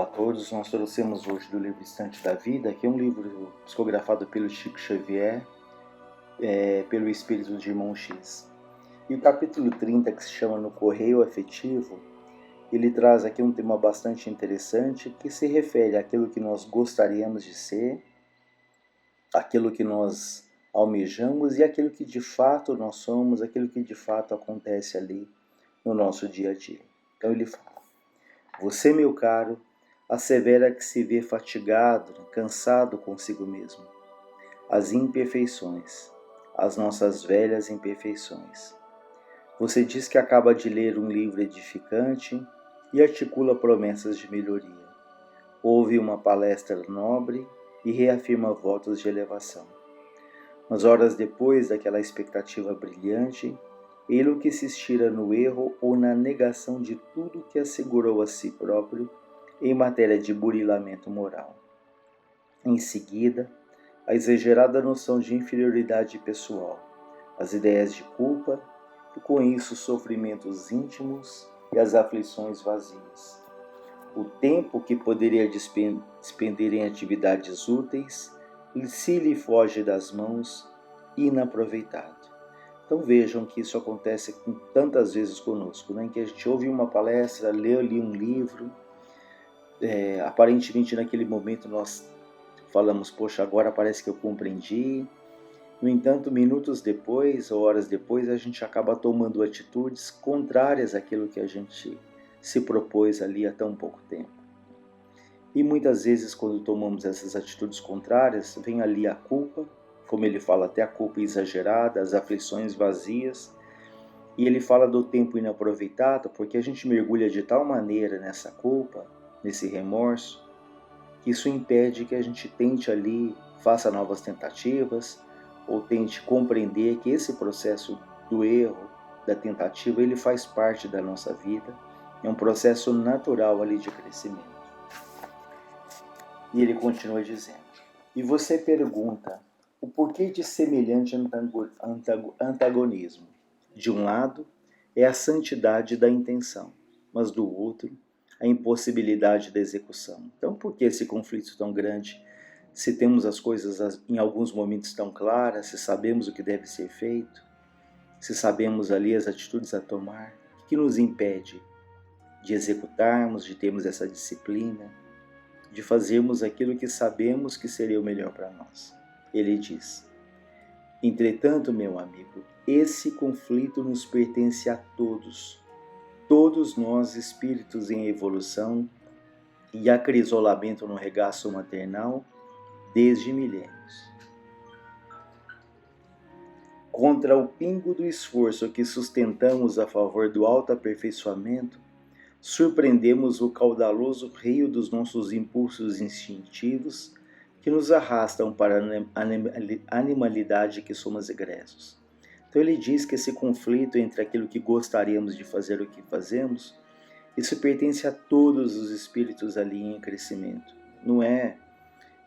a todos, nós trouxemos hoje do livro Instante da Vida, que é um livro psicografado pelo Chico Xavier, pelo espírito de Irmão X. E o capítulo 30, que se chama No Correio Afetivo, ele traz aqui um tema bastante interessante que se refere àquilo que nós gostaríamos de ser, aquilo que nós almejamos e aquilo que de fato nós somos, aquilo que de fato acontece ali no nosso dia a dia. Então ele fala: você, meu caro, assevera que se vê fatigado, cansado consigo mesmo. As imperfeições, as nossas velhas imperfeições. Você diz que acaba de ler um livro edificante e articula promessas de melhoria. Ouve uma palestra nobre e reafirma votos de elevação. Mas horas depois daquela expectativa brilhante, ele que se estira no erro ou na negação de tudo que assegurou a si próprio em matéria de burilamento moral. Em seguida, a exagerada noção de inferioridade pessoal, as ideias de culpa e com isso os sofrimentos íntimos e as aflições vazias. O tempo que poderia despender em atividades úteis se lhe foge das mãos, inaproveitado. Então vejam que isso acontece tantas vezes conosco, né? Em que a gente ouve uma palestra, lê ali um livro, aparentemente naquele momento nós falamos, poxa, agora parece que eu compreendi. No entanto, minutos depois, ou horas depois, a gente acaba tomando atitudes contrárias àquilo que a gente se propôs ali há tão pouco tempo. E muitas vezes, quando tomamos essas atitudes contrárias, vem ali a culpa, como ele fala, até a culpa exagerada, as aflições vazias, e ele fala do tempo inaproveitado, porque a gente mergulha de tal maneira nessa culpa, nesse remorso, que isso impede que a gente tente ali, faça novas tentativas, ou tente compreender que esse processo do erro, da tentativa, ele faz parte da nossa vida, é um processo natural ali de crescimento. E ele continua dizendo: e você pergunta, o porquê de semelhante antagonismo? De um lado, é a santidade da intenção, mas do outro, a impossibilidade da execução. Então, por que esse conflito tão grande? Se temos as coisas em alguns momentos tão claras, se sabemos o que deve ser feito, se sabemos ali as atitudes a tomar, o que nos impede de executarmos, de termos essa disciplina, de fazermos aquilo que sabemos que seria o melhor para nós? Ele diz: entretanto, meu amigo, esse conflito nos pertence a todos. Todos nós, espíritos em evolução e acrisolamento no regaço maternal, desde milênios. Contra o pingo do esforço que sustentamos a favor do autoaperfeiçoamento, surpreendemos o caudaloso rio dos nossos impulsos instintivos que nos arrastam para a animalidade que somos egressos. Então ele diz que esse conflito entre aquilo que gostaríamos de fazer e o que fazemos, isso pertence a todos os espíritos ali em crescimento. Não é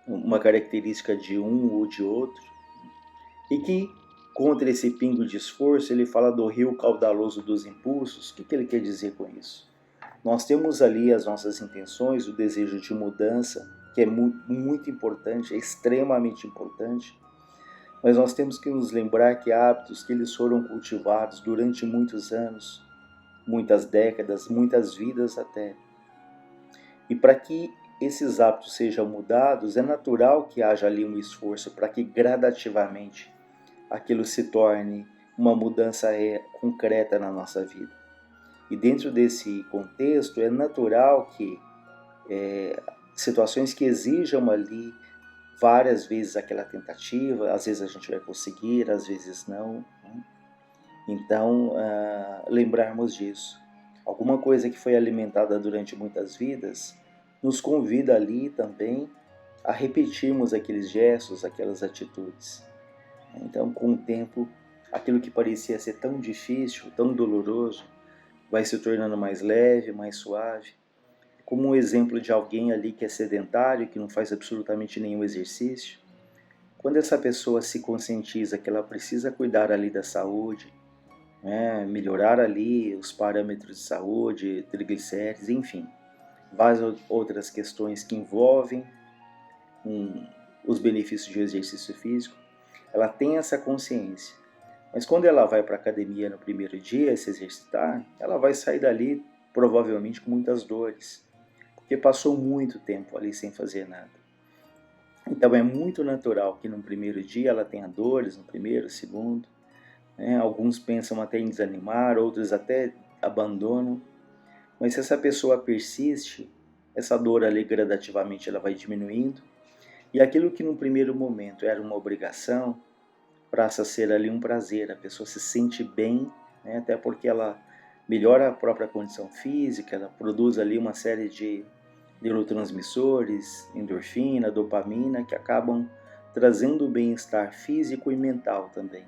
uma característica de um ou de outro. E que contra esse pingo de esforço, ele fala do rio caudaloso dos impulsos. O que ele quer dizer com isso? Nós temos ali as nossas intenções, o desejo de mudança, que é muito importante, é extremamente importante, mas nós temos que nos lembrar que hábitos que eles foram cultivados durante muitos anos, muitas décadas, muitas vidas até. E para que esses hábitos sejam mudados, é natural que haja ali um esforço para que gradativamente aquilo se torne uma mudança concreta na nossa vida. E dentro desse contexto, é natural que situações que exijam ali várias vezes aquela tentativa, às vezes a gente vai conseguir, às vezes não. Então, lembrarmos disso. Alguma coisa que foi alimentada durante muitas vidas nos convida ali também a repetirmos aqueles gestos, aquelas atitudes. Então, com o tempo, aquilo que parecia ser tão difícil, tão doloroso, vai se tornando mais leve, mais suave. Como um exemplo de alguém ali que é sedentário, que não faz absolutamente nenhum exercício. Quando essa pessoa se conscientiza que ela precisa cuidar ali da saúde, melhorar ali os parâmetros de saúde, triglicérides, enfim, várias outras questões que envolvem os benefícios de exercício físico, ela tem essa consciência. Mas quando ela vai para a academia no primeiro dia se exercitar, ela vai sair dali provavelmente com muitas dores, porque passou muito tempo ali sem fazer nada. Então é muito natural que no primeiro dia ela tenha dores, no primeiro, segundo. Alguns pensam até em desanimar, outros até abandonam. Mas se essa pessoa persiste, essa dor ali gradativamente ela vai diminuindo. E aquilo que no primeiro momento era uma obrigação, passa a ser ali um prazer. A pessoa se sente bem, até porque ela melhora a própria condição física, ela produz ali uma série de neurotransmissores, endorfina, dopamina, que acabam trazendo bem-estar físico e mental também.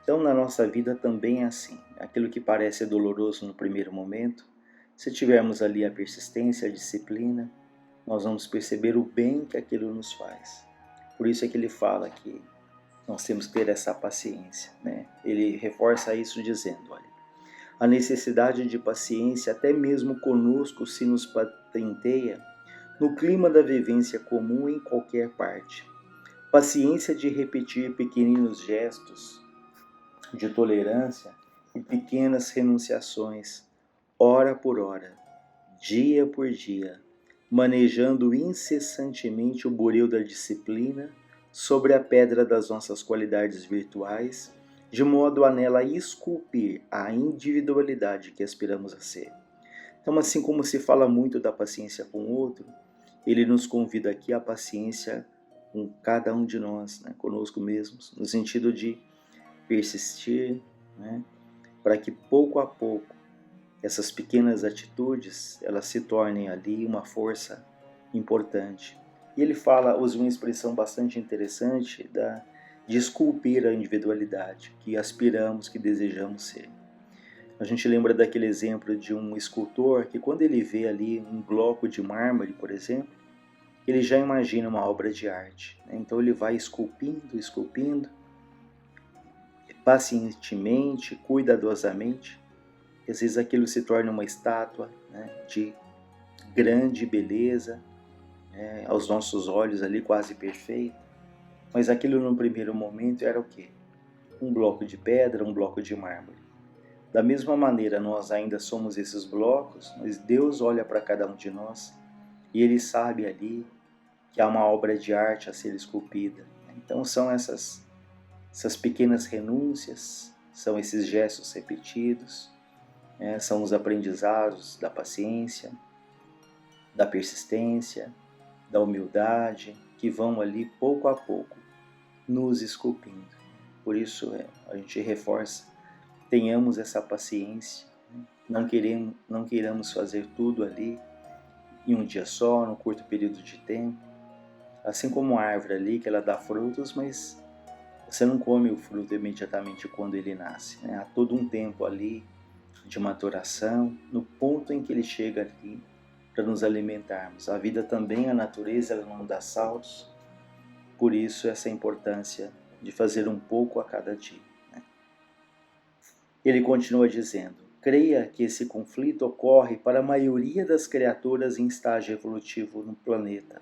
Então, na nossa vida também é assim. Aquilo que parece doloroso no primeiro momento, se tivermos ali a persistência, a disciplina, nós vamos perceber o bem que aquilo nos faz. Por isso é que ele fala que nós temos que ter essa paciência. Ele reforça isso dizendo, olha, a necessidade de paciência até mesmo conosco se nos patenteia no clima da vivência comum em qualquer parte. Paciência de repetir pequeninos gestos de tolerância e pequenas renunciações, hora por hora, dia por dia, manejando incessantemente o buril da disciplina sobre a pedra das nossas qualidades virtuais, de modo a nela esculpir a individualidade que aspiramos a ser. Então, assim como se fala muito da paciência com o outro, ele nos convida aqui à paciência com cada um de nós, conosco mesmos, no sentido de persistir, para que pouco a pouco essas pequenas atitudes elas se tornem ali uma força importante. E ele usa uma expressão bastante interessante de esculpir a individualidade que aspiramos, que desejamos ser. A gente lembra daquele exemplo de um escultor que quando ele vê ali um bloco de mármore, por exemplo, ele já imagina uma obra de arte. Então ele vai esculpindo, pacientemente, cuidadosamente. E às vezes aquilo se torna uma estátua de grande beleza, aos nossos olhos ali quase perfeita. Mas aquilo no primeiro momento era o quê? Um bloco de pedra, um bloco de mármore. Da mesma maneira, nós ainda somos esses blocos, mas Deus olha para cada um de nós e Ele sabe ali que há uma obra de arte a ser esculpida. Então são essas pequenas renúncias, são esses gestos repetidos, são os aprendizados da paciência, da persistência, da humildade, que vão ali pouco a pouco nos esculpindo. Por isso a gente reforça, tenhamos essa paciência, não queiramos fazer tudo ali em um dia só, num curto período de tempo. Assim como a árvore ali, que ela dá frutos, mas você não come o fruto imediatamente quando ele nasce. Há todo um tempo ali de maturação, no ponto em que ele chega ali para nos alimentarmos. A vida também, a natureza, ela não dá saltos. Por isso essa importância de fazer um pouco a cada dia. Ele continua dizendo, creia que esse conflito ocorre para a maioria das criaturas em estágio evolutivo no planeta,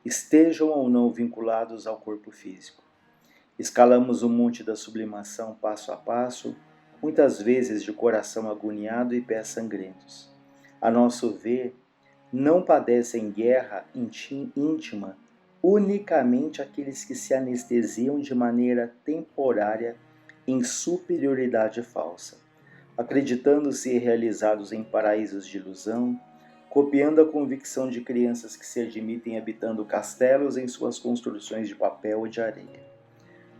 estejam ou não vinculados ao corpo físico. Escalamos o monte da sublimação passo a passo, muitas vezes de coração agoniado e pés sangrentos. A nosso ver, não padecem guerra íntima unicamente aqueles que se anestesiam de maneira temporária em superioridade falsa, acreditando-se realizados em paraísos de ilusão, copiando a convicção de crianças que se admitem habitando castelos em suas construções de papel ou de areia.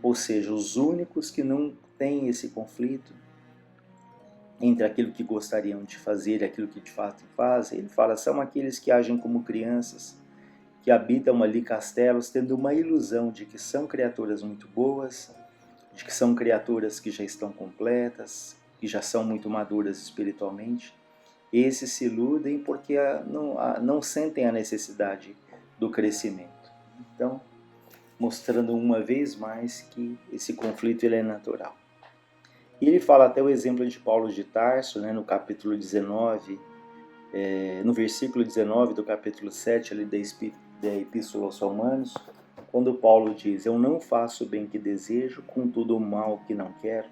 Ou seja, os únicos que não têm esse conflito entre aquilo que gostariam de fazer e aquilo que de fato fazem, ele fala, são aqueles que agem como crianças, que habitam ali castelos, tendo uma ilusão de que são criaturas muito boas, de que são criaturas que já estão completas, que já são muito maduras espiritualmente. Esses se iludem porque não sentem a necessidade do crescimento. Então, mostrando uma vez mais que esse conflito ele é natural. E ele fala até o exemplo de Paulo de Tarso, no capítulo 19 no versículo 19 do capítulo 7 ali da Epístola aos Romanos, quando Paulo diz: eu não faço o bem que desejo, contudo o mal que não quero,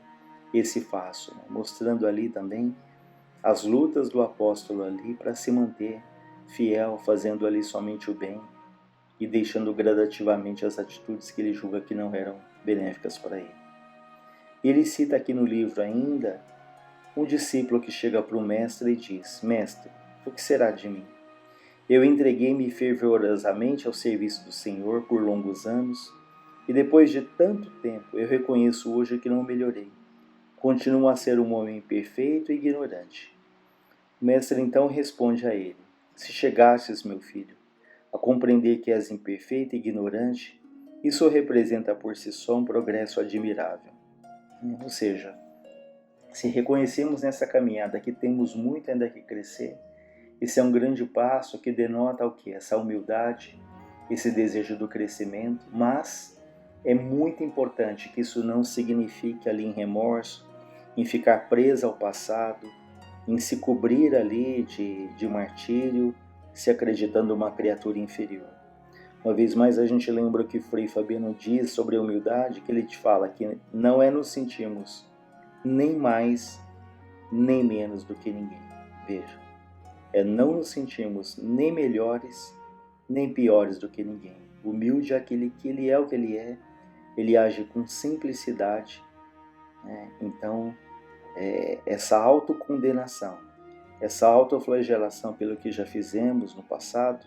esse faço, né? Mostrando ali também as lutas do apóstolo ali para se manter fiel, fazendo ali somente o bem e deixando gradativamente as atitudes que ele julga que não eram benéficas para ele. Ele cita aqui no livro ainda um discípulo que chega para o mestre e diz: mestre, o que será de mim? Eu entreguei-me fervorosamente ao serviço do Senhor por longos anos e depois de tanto tempo eu reconheço hoje que não melhorei. Continuo a ser um homem imperfeito e ignorante. O mestre então responde a ele: se chegastes, meu filho, a compreender que és imperfeito e ignorante, isso representa por si só um progresso admirável. Ou seja, se reconhecemos nessa caminhada que temos muito ainda que crescer, esse é um grande passo que denota o quê? Essa humildade, esse desejo do crescimento, mas é muito importante que isso não signifique ali em remorso, em ficar preso ao passado, em se cobrir ali de martírio, se acreditando uma criatura inferior. Uma vez mais a gente lembra o que Frei Fabiano diz sobre a humildade, que ele te fala que não é nos sentirmos nem mais nem menos do que ninguém. Veja, é não nos sentirmos nem melhores nem piores do que ninguém. Humilde é aquele que ele é o que ele age com simplicidade, né? Então, essa autocondenação, essa autoflagelação pelo que já fizemos no passado,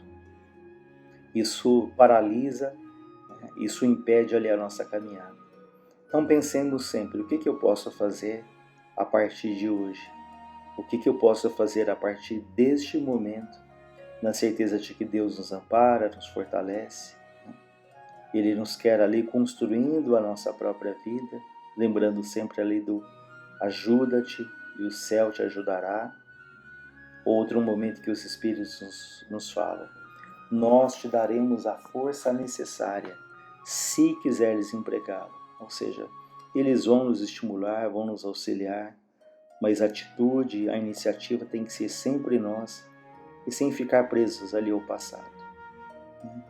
isso paralisa, né? Isso impede ali a nossa caminhada. Então pensemos sempre, o que eu posso fazer a partir de hoje? O que eu posso fazer a partir deste momento, na certeza de que Deus nos ampara, nos fortalece, né? Ele nos quer ali construindo a nossa própria vida, lembrando sempre ali do ajuda-te e o céu te ajudará. Outro momento que os Espíritos nos falam: nós te daremos a força necessária, se quiseres empregá-la. Ou seja, eles vão nos estimular, vão nos auxiliar, mas a atitude, a iniciativa tem que ser sempre nossa e sem ficar presos ali ao passado.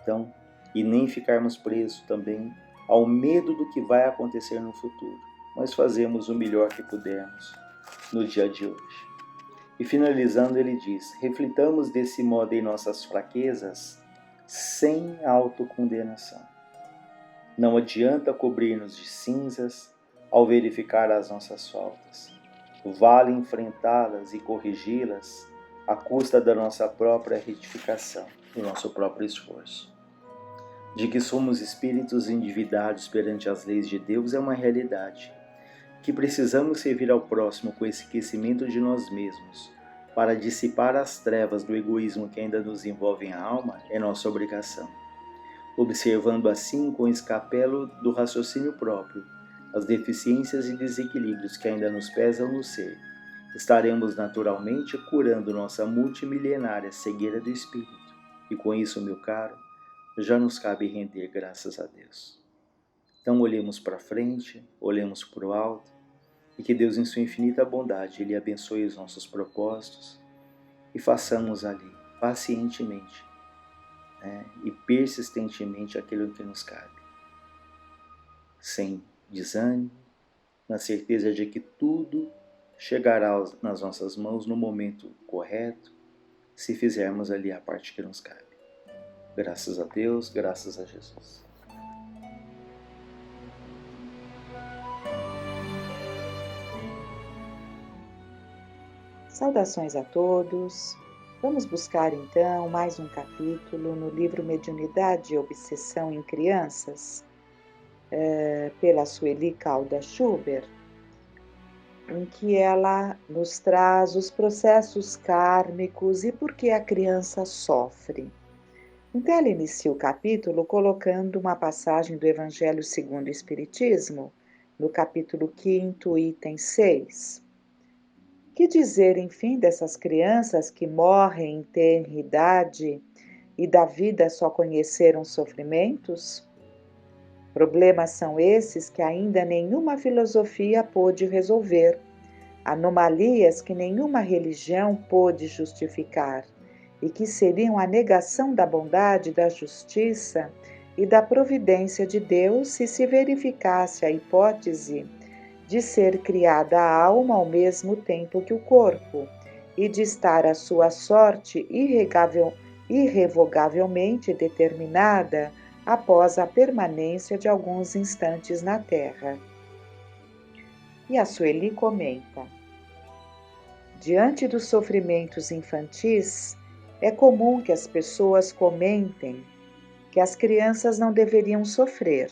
Então, e nem ficarmos presos também ao medo do que vai acontecer no futuro, mas fazemos o melhor que pudermos no dia de hoje. E finalizando, ele diz: reflitamos desse modo em nossas fraquezas sem autocondenação. Não adianta cobrir-nos de cinzas ao verificar as nossas faltas. Vale enfrentá-las e corrigi-las à custa da nossa própria retificação, do nosso próprio esforço. De que somos espíritos endividados perante as leis de Deus é uma realidade. Que precisamos servir ao próximo com esse esquecimento de nós mesmos, para dissipar as trevas do egoísmo que ainda nos envolvem a alma, é nossa obrigação. Observando assim, com escapelo do raciocínio próprio, as deficiências e desequilíbrios que ainda nos pesam no ser, estaremos naturalmente curando nossa multimilenária cegueira do espírito. E com isso, meu caro, já nos cabe render graças a Deus. Então olhemos para frente, olhemos para o alto, e que Deus, em sua infinita bondade, Ele abençoe os nossos propósitos e façamos ali, pacientemente, né, e persistentemente aquilo que nos cabe, sem desânimo, na certeza de que tudo chegará nas nossas mãos no momento correto, se fizermos ali a parte que nos cabe. Graças a Deus, graças a Jesus. Saudações a todos. Vamos buscar então mais um capítulo no livro Mediunidade e Obsessão em Crianças, pela Sueli Caldas Schubert, em que ela nos traz os processos kármicos e por que a criança sofre. Então ela inicia o capítulo colocando uma passagem do Evangelho segundo o Espiritismo, no capítulo 5º, item 6. Que dizer, enfim, dessas crianças que morrem em tenra idade e da vida só conheceram sofrimentos? Problemas são esses que ainda nenhuma filosofia pôde resolver, anomalias que nenhuma religião pôde justificar e que seriam a negação da bondade, da justiça e da providência de Deus se verificasse a hipótese de ser criada a alma ao mesmo tempo que o corpo e de estar a sua sorte irrevogavelmente determinada após a permanência de alguns instantes na Terra. E a Sueli comenta: diante dos sofrimentos infantis, é comum que as pessoas comentem que as crianças não deveriam sofrer.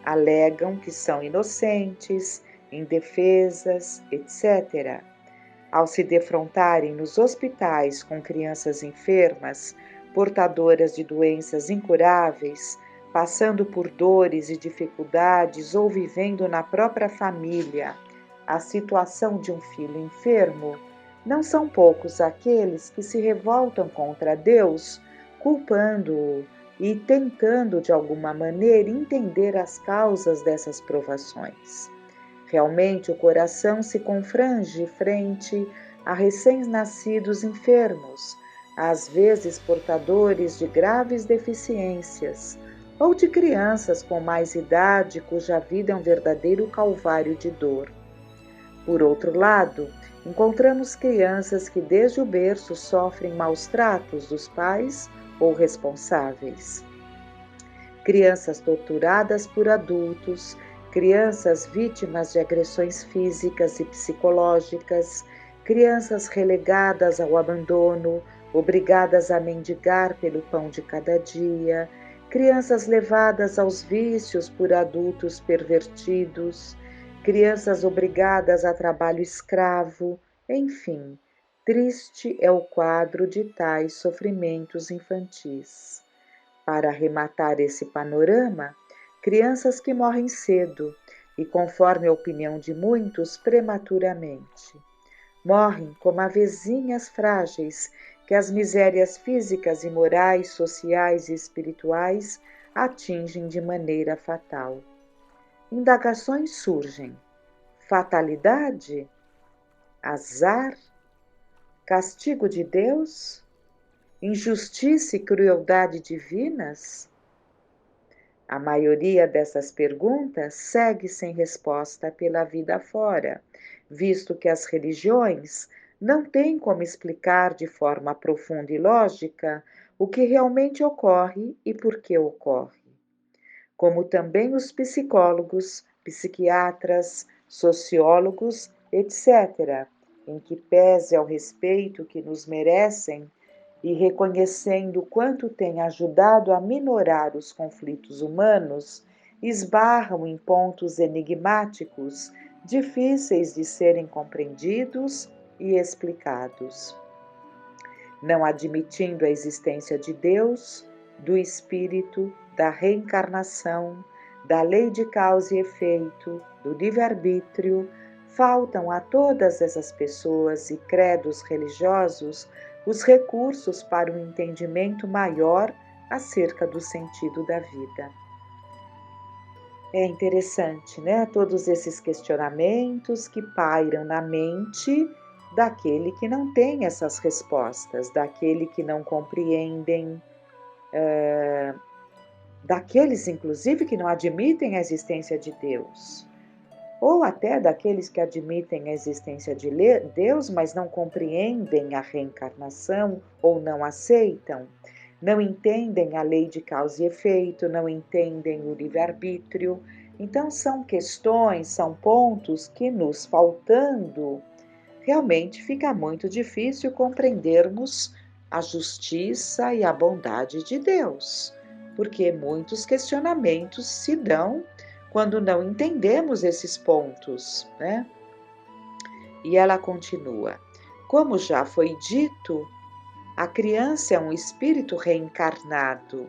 Alegam que são inocentes, indefesas, etc. Ao se defrontarem nos hospitais com crianças enfermas, portadoras de doenças incuráveis, passando por dores e dificuldades ou vivendo na própria família a situação de um filho enfermo, não são poucos aqueles que se revoltam contra Deus, culpando-o e tentando de alguma maneira entender as causas dessas provações. Realmente o coração se confrange frente a recém-nascidos enfermos, às vezes portadores de graves deficiências, ou de crianças com mais idade cuja vida é um verdadeiro calvário de dor. Por outro lado, encontramos crianças que desde o berço sofrem maus tratos dos pais ou responsáveis. Crianças torturadas por adultos, crianças vítimas de agressões físicas e psicológicas, crianças relegadas ao abandono, obrigadas a mendigar pelo pão de cada dia, crianças levadas aos vícios por adultos pervertidos, crianças obrigadas a trabalho escravo, enfim, triste é o quadro de tais sofrimentos infantis. Para arrematar esse panorama, crianças que morrem cedo e, conforme a opinião de muitos, prematuramente. Morrem como avezinhas frágeis que as misérias físicas e morais, sociais e espirituais atingem de maneira fatal. Indagações surgem: fatalidade? Azar? Castigo de Deus? Injustiça e crueldade divinas? A maioria dessas perguntas segue sem resposta pela vida fora, visto que as religiões não têm como explicar de forma profunda e lógica o que realmente ocorre e por que ocorre. Como também os psicólogos, psiquiatras, sociólogos, etc., em que pese ao respeito que nos merecem e reconhecendo quanto tem ajudado a minorar os conflitos humanos, esbarram em pontos enigmáticos, difíceis de serem compreendidos e explicados. Não admitindo a existência de Deus, do Espírito, da reencarnação, da lei de causa e efeito, do livre-arbítrio, faltam a todas essas pessoas e credos religiosos os recursos para um entendimento maior acerca do sentido da vida. É interessante, né? Todos esses questionamentos que pairam na mente daquele que não tem essas respostas, daquele que não compreendem, daqueles, inclusive, que não admitem a existência de Deus, ou até daqueles que admitem a existência de Deus, mas não compreendem a reencarnação ou não aceitam, não entendem a lei de causa e efeito, não entendem o livre-arbítrio. Então, são questões, são pontos que, nos faltando, realmente fica muito difícil compreendermos a justiça e a bondade de Deus, porque muitos questionamentos se dão quando não entendemos esses pontos, né? E ela continua: como já foi dito, a criança é um espírito reencarnado.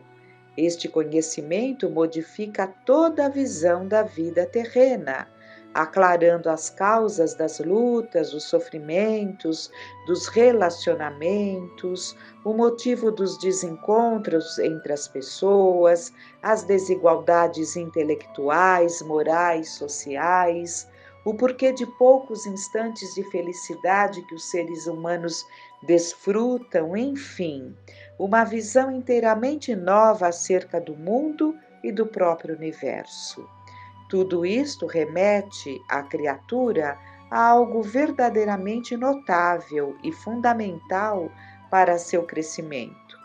Este conhecimento modifica toda a visão da vida terrena, aclarando as causas das lutas, os sofrimentos, dos relacionamentos, o motivo dos desencontros entre as pessoas, as desigualdades intelectuais, morais, sociais, o porquê de poucos instantes de felicidade que os seres humanos desfrutam, enfim, uma visão inteiramente nova acerca do mundo e do próprio universo. Tudo isto remete à criatura a algo verdadeiramente notável e fundamental para seu crescimento: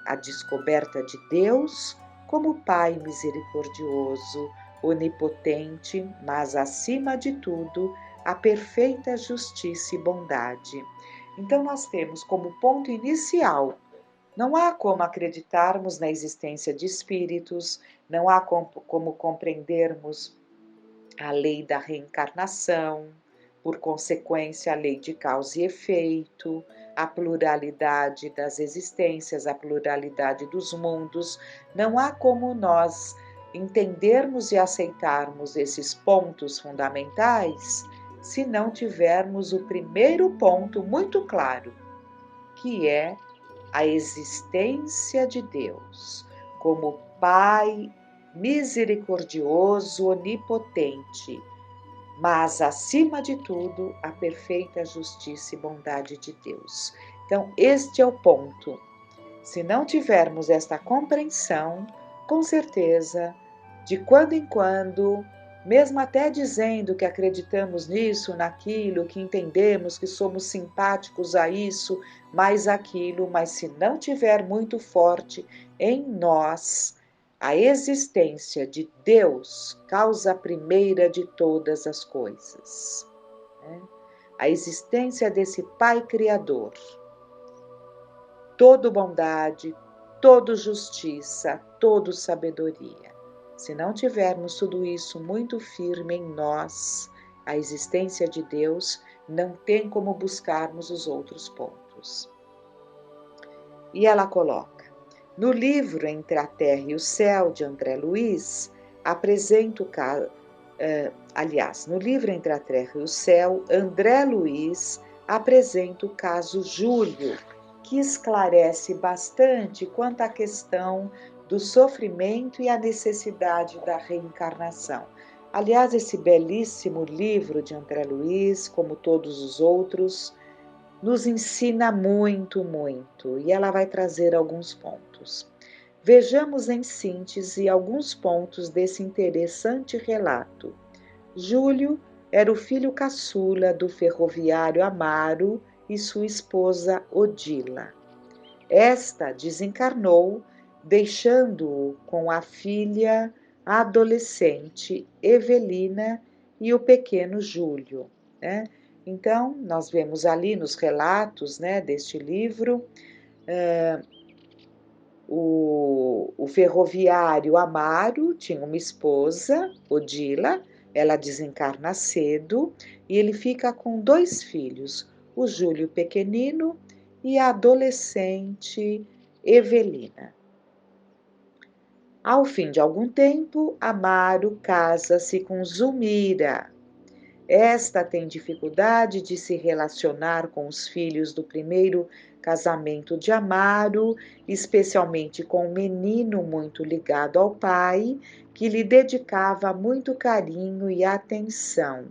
a descoberta de Deus como Pai misericordioso, onipotente, mas acima de tudo, a perfeita justiça e bondade. Então, nós temos como ponto inicial: não há como acreditarmos na existência de espíritos, não há como compreendermos a lei da reencarnação, por consequência, a lei de causa e efeito, a pluralidade das existências, a pluralidade dos mundos. Não há como nós entendermos e aceitarmos esses pontos fundamentais se não tivermos o primeiro ponto muito claro, que é a existência de Deus como Pai misericordioso, onipotente, mas acima de tudo, a perfeita justiça e bondade de Deus. Então, este é o ponto. Se não tivermos esta compreensão, com certeza, de quando em quando, mesmo até dizendo que acreditamos nisso, naquilo, que entendemos que somos simpáticos a isso, mais aquilo, mas se não tiver muito forte em nós a existência de Deus, causa primeira de todas as coisas, né? A existência desse Pai Criador, todo bondade, todo justiça, todo sabedoria. Se não tivermos tudo isso muito firme em nós, a existência de Deus, não tem como buscarmos os outros pontos. E ela coloca: no livro Entre a Terra e o Céu, de André Luiz, apresenta o caso. No livro Entre a Terra e o Céu, André Luiz apresenta o caso Júlio, que esclarece bastante quanto à questão do sofrimento e a necessidade da reencarnação. Aliás, esse belíssimo livro de André Luiz, como todos os outros, nos ensina muito, muito, e ela vai trazer alguns pontos. Vejamos em síntese alguns pontos desse interessante relato. Júlio era o filho caçula do ferroviário Amaro e sua esposa Odila. Esta desencarnou, deixando-o com a filha adolescente Evelina e o pequeno Júlio, né? Então, nós vemos ali nos relatos, né, deste livro, o ferroviário Amaro tinha uma esposa, Odila, ela desencarna cedo, e ele fica com 2 filhos, o Júlio pequenino e a adolescente Evelina. Ao fim de algum tempo, Amaro casa-se com Zulmira. Esta tem dificuldade de se relacionar com os filhos do primeiro casamento de Amaro, especialmente com um menino muito ligado ao pai, que lhe dedicava muito carinho e atenção.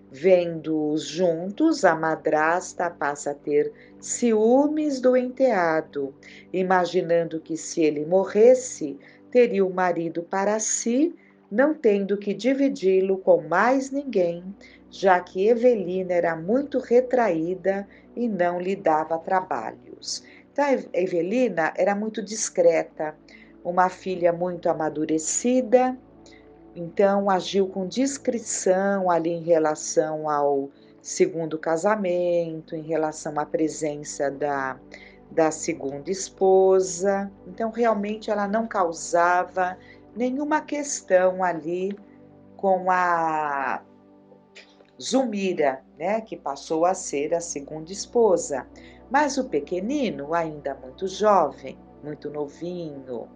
Vendo-os juntos, a madrasta passa a ter ciúmes do enteado, imaginando que se ele morresse, teria o marido para si, não tendo que dividi-lo com mais ninguém, já que Evelina era muito retraída e não lhe dava trabalhos. Então, a Evelina era muito discreta, uma filha muito amadurecida, então agiu com discrição ali em relação ao segundo casamento, em relação à presença da segunda esposa. Então, realmente, ela não causava nenhuma questão ali com a Zulmira, né, que passou a ser a segunda esposa. Mas o pequenino, ainda muito jovem, muito novinho,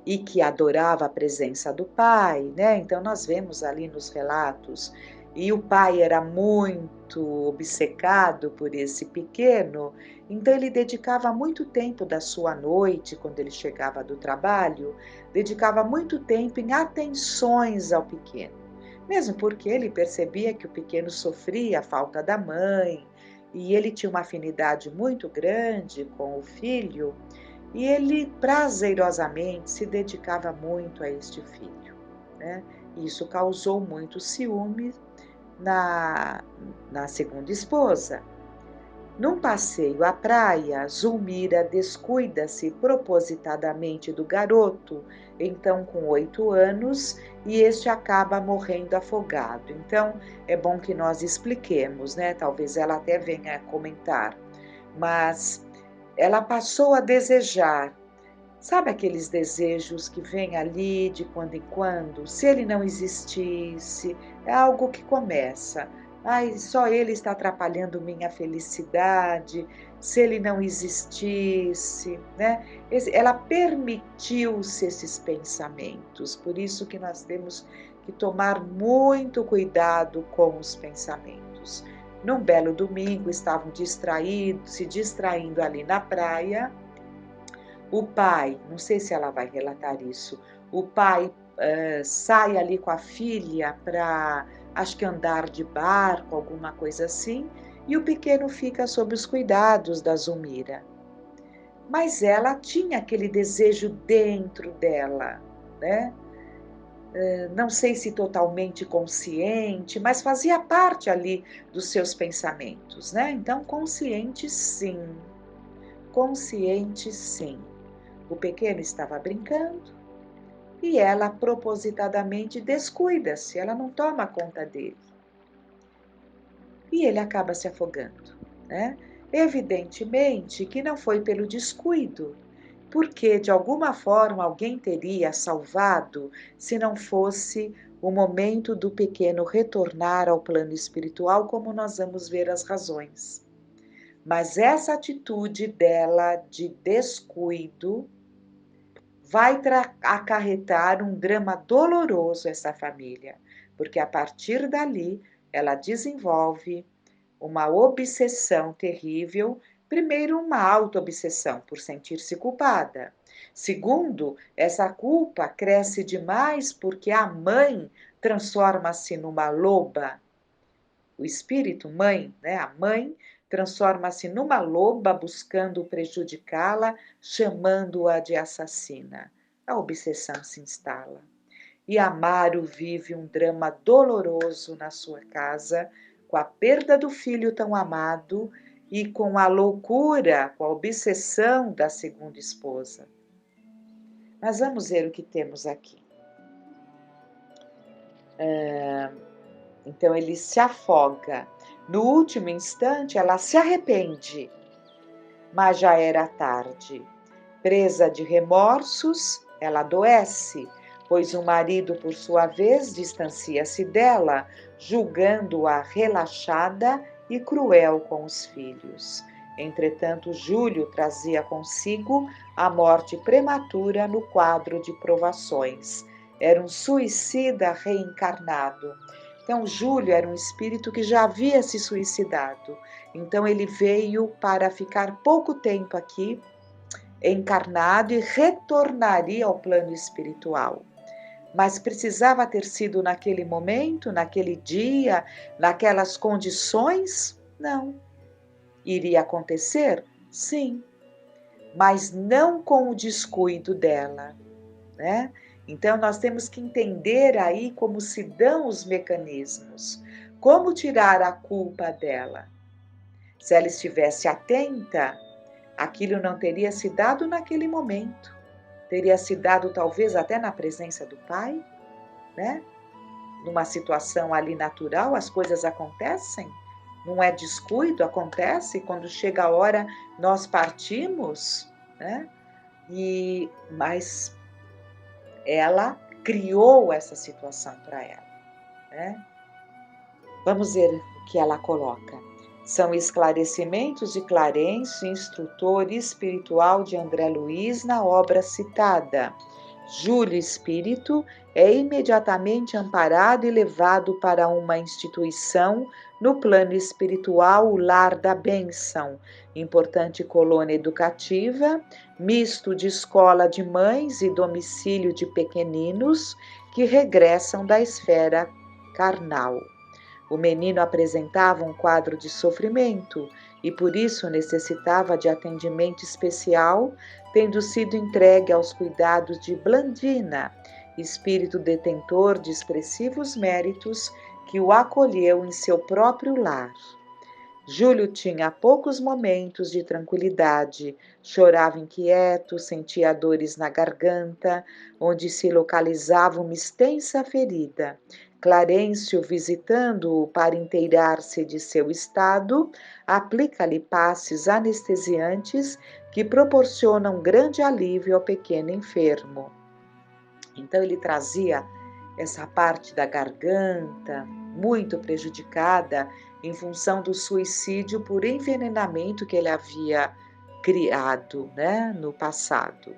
e que adorava a presença do pai, né? Então nós vemos ali nos relatos, e o pai era muito obcecado por esse pequeno, então ele dedicava muito tempo da sua noite, quando ele chegava do trabalho, dedicava muito tempo em atenções ao pequeno. mesmo porque ele percebia que o pequeno sofria a falta da mãe, e ele tinha uma afinidade muito grande com o filho, e ele prazerosamente se dedicava muito a este filho, né? Isso causou muito ciúme na segunda esposa. Num passeio à praia, Zulmira descuida-se propositadamente do garoto, então com 8 anos, e este acaba morrendo afogado. Então, é bom que nós expliquemos, né? Talvez ela até venha a comentar, mas ela passou a desejar. Sabe aqueles desejos que vêm ali de quando em quando? Se ele não existisse, é algo que começa. Ai, só ele está atrapalhando minha felicidade. Se ele não existisse, né? Ela permitiu-se esses pensamentos. Por isso que nós temos que tomar muito cuidado com os pensamentos. Num belo domingo, estavam se distraindo ali na praia. O pai, não sei se ela vai relatar isso, o pai sai ali com a filha para, acho que andar de barco, alguma coisa assim, e o pequeno fica sob os cuidados da Zulmira. Mas ela tinha aquele desejo dentro dela, né? Não sei se totalmente consciente, mas fazia parte ali dos seus pensamentos, né? Então, consciente sim, consciente sim. O pequeno estava brincando e ela propositadamente descuida-se, ela não toma conta dele. E ele acaba se afogando, né? Evidentemente que não foi pelo descuido, porque de alguma forma alguém teria salvado se não fosse o momento do pequeno retornar ao plano espiritual, como nós vamos ver as razões. Mas essa atitude dela de descuido vai acarretar um drama doloroso essa família, porque a partir dali ela desenvolve uma obsessão terrível. Primeiro, uma auto-obsessão por sentir-se culpada. Segundo, essa culpa cresce demais porque a mãe transforma-se numa loba. O espírito mãe, né, a mãe, transforma-se numa loba buscando prejudicá-la, chamando-a de assassina. A obsessão se instala. E Amaro vive um drama doloroso na sua casa, com a perda do filho tão amado e com a loucura, com a obsessão da segunda esposa. Mas vamos ver o que temos aqui. Então ele se afoga. No último instante, ela se arrepende, mas já era tarde. Presa de remorsos, ela adoece, pois o marido, por sua vez, distancia-se dela, julgando-a relaxada e cruel com os filhos. Entretanto, Júlio trazia consigo a morte prematura no quadro de provações. Era um suicida reencarnado. Então, Júlio era um espírito que já havia se suicidado. Então, ele veio para ficar pouco tempo aqui, encarnado, e retornaria ao plano espiritual. Mas precisava ter sido naquele momento, naquele dia, naquelas condições? Não. Iria acontecer? Sim. Mas não com o descuido dela, né? Então, nós temos que entender aí como se dão os mecanismos, como tirar a culpa dela. Se ela estivesse atenta, aquilo não teria se dado naquele momento, teria se dado talvez até na presença do pai, né? Numa situação ali natural, as coisas acontecem, não é descuido, acontece, quando chega a hora nós partimos, né? Mas ela criou essa situação para ela, né? Vamos ver o que ela coloca. São esclarecimentos de Clarencio, instrutor espiritual de André Luiz, na obra citada. Júlio Espírito é imediatamente amparado e levado para uma instituição no plano espiritual, o Lar da Bênção, importante colônia educativa, misto de escola de mães e domicílio de pequeninos que regressam da esfera carnal. O menino apresentava um quadro de sofrimento e por isso necessitava de atendimento especial, tendo sido entregue aos cuidados de Blandina, espírito detentor de expressivos méritos que o acolheu em seu próprio lar. Júlio tinha poucos momentos de tranquilidade, chorava inquieto, sentia dores na garganta, onde se localizava uma extensa ferida. Clarencio, visitando-o para inteirar-se de seu estado, aplica-lhe passes anestesiantes que proporcionam grande alívio ao pequeno enfermo. Então ele trazia essa parte da garganta muito prejudicada em função do suicídio por envenenamento que ele havia criado, né, no passado.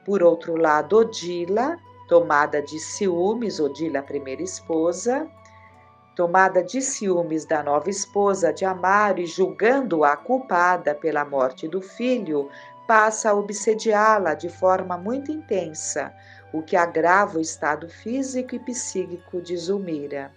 Por outro lado, Odila, tomada de ciúmes, Odila, a primeira esposa, tomada de ciúmes da nova esposa de Amário e julgando-a culpada pela morte do filho, passa a obsediá-la de forma muito intensa, o que agrava o estado físico e psíquico de Zulmira.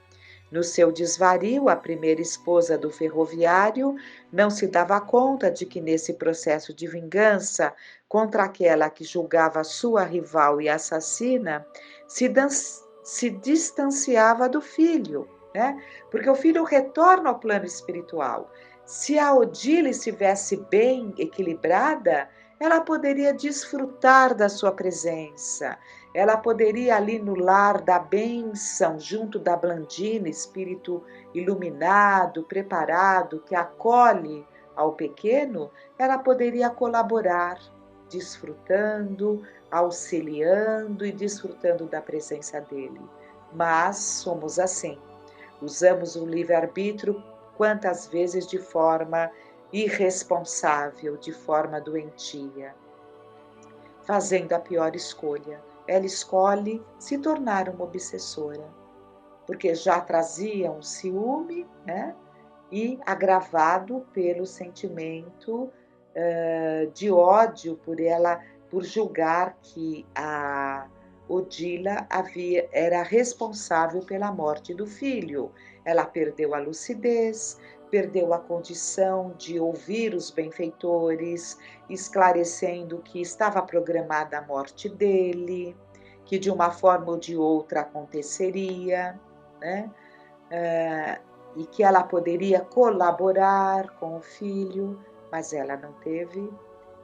No seu desvario, a primeira esposa do ferroviário não se dava conta de que nesse processo de vingança contra aquela que julgava sua rival e assassina, se distanciava do filho, né? Porque o filho retorna ao plano espiritual. Se a Odile estivesse bem equilibrada, ela poderia desfrutar da sua presença. Ela poderia ali no lar da bênção, junto da Blandina, espírito iluminado, preparado, que acolhe ao pequeno, ela poderia colaborar, desfrutando, auxiliando e desfrutando da presença dele. Mas somos assim, usamos o livre-arbítrio quantas vezes de forma irresponsável, de forma doentia, fazendo a pior escolha. Ela escolhe se tornar uma obsessora, porque já trazia um ciúme, né? E agravado pelo sentimento de ódio por julgar que a Odila era responsável pela morte do filho. Ela perdeu a lucidez, perdeu a condição de ouvir os benfeitores, esclarecendo que estava programada a morte dele, que de uma forma ou de outra aconteceria, né? E que ela poderia colaborar com o filho, mas ela não teve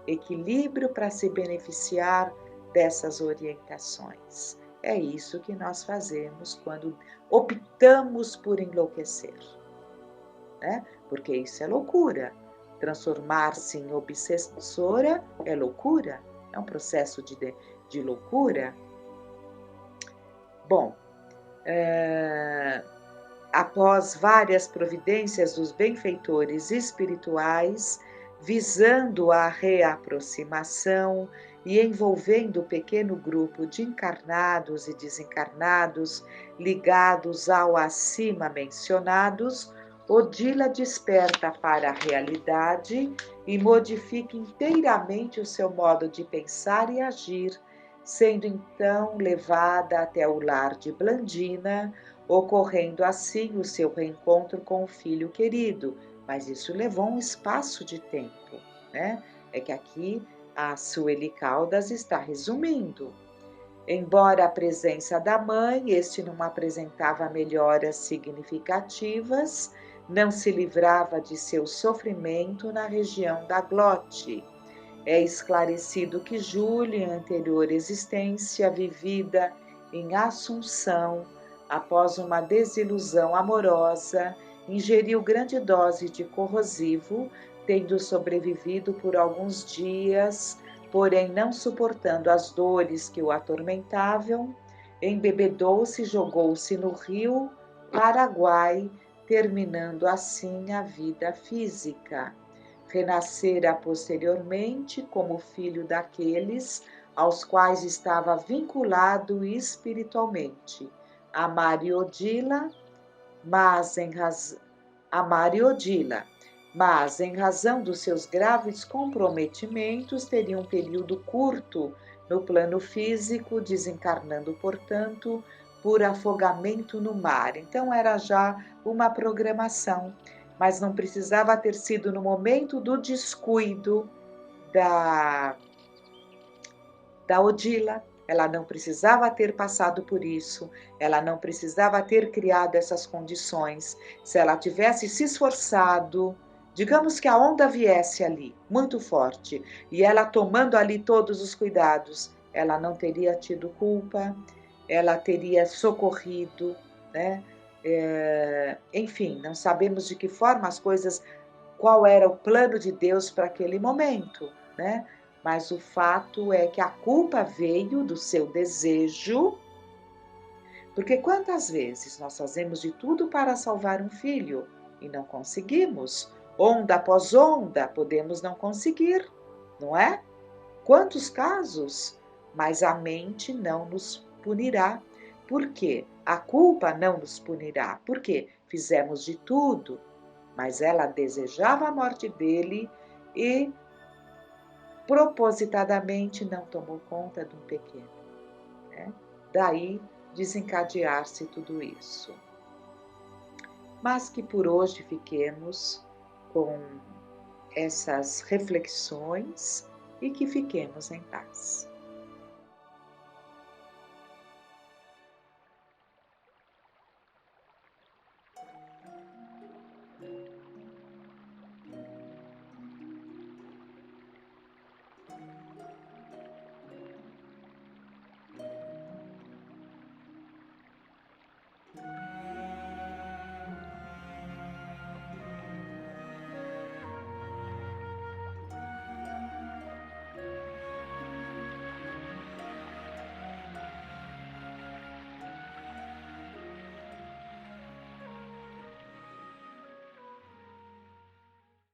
equilíbrio para se beneficiar dessas orientações. É isso que nós fazemos quando optamos por enlouquecer, né? Porque isso é loucura. Transformar-se em obsessora é loucura, é um processo de loucura. Bom, após várias providências dos benfeitores espirituais, visando a reaproximação e envolvendo o pequeno grupo de encarnados e desencarnados ligados ao acima mencionados, Odila desperta para a realidade e modifica inteiramente o seu modo de pensar e agir, sendo então levada até o lar de Blandina, ocorrendo assim o seu reencontro com o filho querido. Mas isso levou um espaço de tempo, né? É que aqui a Sueli Caldas está resumindo. Embora a presença da mãe, este não apresentava melhoras significativas, não se livrava de seu sofrimento na região da glote. É esclarecido que Júlia, em anterior existência vivida em Assunção, após uma desilusão amorosa, ingeriu grande dose de corrosivo, tendo sobrevivido por alguns dias, porém não suportando as dores que o atormentavam, embebedou-se e jogou-se no rio Paraguai, terminando assim a vida física. Renascera posteriormente como filho daqueles aos quais estava vinculado espiritualmente, a Mariodila, mas em razão dos seus graves comprometimentos, teria um período curto no plano físico, desencarnando, portanto, por afogamento no mar. Então era já uma programação, mas não precisava ter sido no momento do descuido da Odila. Ela não precisava ter passado por isso, ela não precisava ter criado essas condições. Se ela tivesse se esforçado, digamos que a onda viesse ali, muito forte, e ela tomando ali todos os cuidados, ela não teria tido culpa, ela teria socorrido, né? Enfim, não sabemos de que forma as coisas, qual era o plano de Deus para aquele momento, né? Mas o fato é que a culpa veio do seu desejo, porque quantas vezes nós fazemos de tudo para salvar um filho e não conseguimos? Onda após onda, podemos não conseguir, não é? Quantos casos? Mas a mente não nos punirá. Por quê? A culpa não nos punirá. Por quê? Fizemos de tudo, mas ela desejava a morte dele e propositadamente não tomou conta de um pequeno, né? Daí desencadear-se tudo isso. Mas que por hoje fiquemos com essas reflexões e que fiquemos em paz.